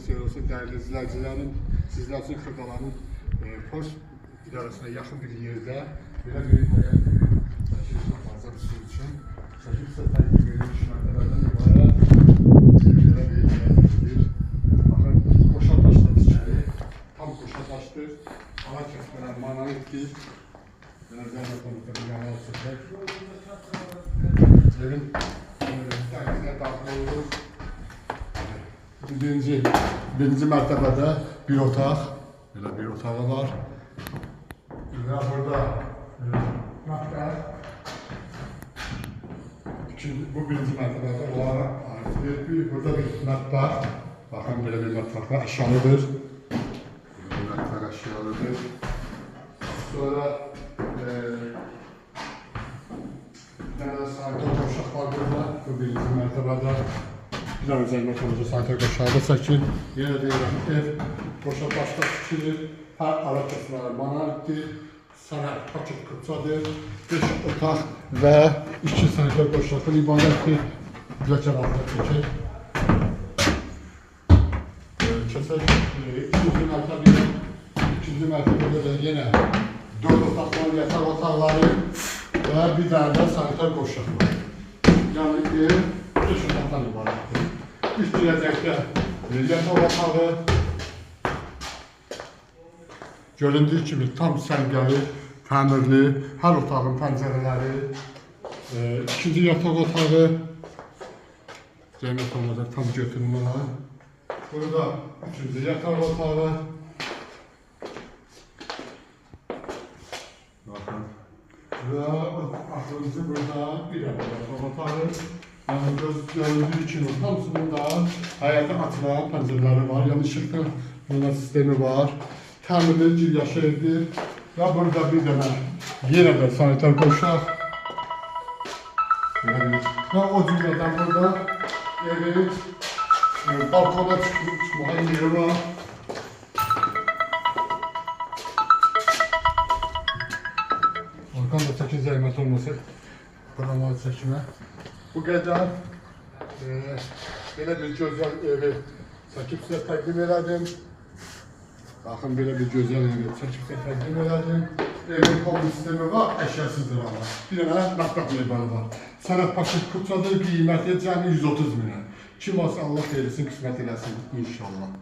xeyir olsun değerli izləyicilərim. Sizlər üçün Xırdalanın post idarəsinə yaxın bir yerdə belə bir çəkiliş aparacağım sizin üçün. Çəkiliş təqdim edilmiş mərtəbələrdən ibarət belə bir baxın, qoşa daşla tikili, tam qoşa daşdır. Ana kəsmələr monolitdir. Belə zəhmət olursa bir yana alsınlar. Evin dənizine daxil olur. Birinci mərtəbədə bir otaq, belə bir otağı var. Və burada mətbəx. Bu birinci mərtəbədə onlara aiddir. Burada bir mətbəx. Baxın, belə bir mətbəx əşyalıdır. Bir mətbəx əşyalıdır. Sonra bir dənə sanitar qovşaq var burada. Bu birinci mərtəbədə. Bir dənə zəhmət olunca sanitar qovşağı da çəkin. Yenə deyirəm, ev qoşa daşla tikilir. Hər ara kəsmələri monolitdir. Sənət paket qıpçadır. 5 otaq və 2 sanitar qovşaqdan ibarətdir. Biləkən altına çəkək. Keçək ikinci mərtəbədə də yenə 4 otaqlar, yataq otaqları və bir dənə də sanitar qovşaq var. Yəni ev 5 otaqdan ibarətdir. İlk girəcəkdə yataq otağı göründüyü kimi tam səngəli, təmirli, hər otağın pəncərələri, ikinci yataq otağı zəhmət olmadan tam götürmələr. Burada üçüncü yataq otağı. Bakın. Və axırıncı burada bir yataq otağı. Yəni göründüyü kimi hamısının da həyata açılan pəncərələri var. Yəni işıqlı sistemi var. Təmirli giryaşı evdir. Və burada bir dənə yenə də sanitar qovşaq. Və o cümlədən burada evin balkona çıxmağa yeri var. Balkon da çəkin zəhmət olmasın. Quramalı çəkimə. Bu qədər belə bir gözəl evi çəkib sizə təqdim elədim. Baxın, belə bir gözəl evi çəkib sizə təqdim elədim. Evin kombi sistemi var, əşyasızdır ama. Bir dənə mətbəx meyvəli var. Sənət paket qıpçadır, qiyməti cəmi 130 minə. Kim olsa Allah verirsin, qismət eləsin inşallah.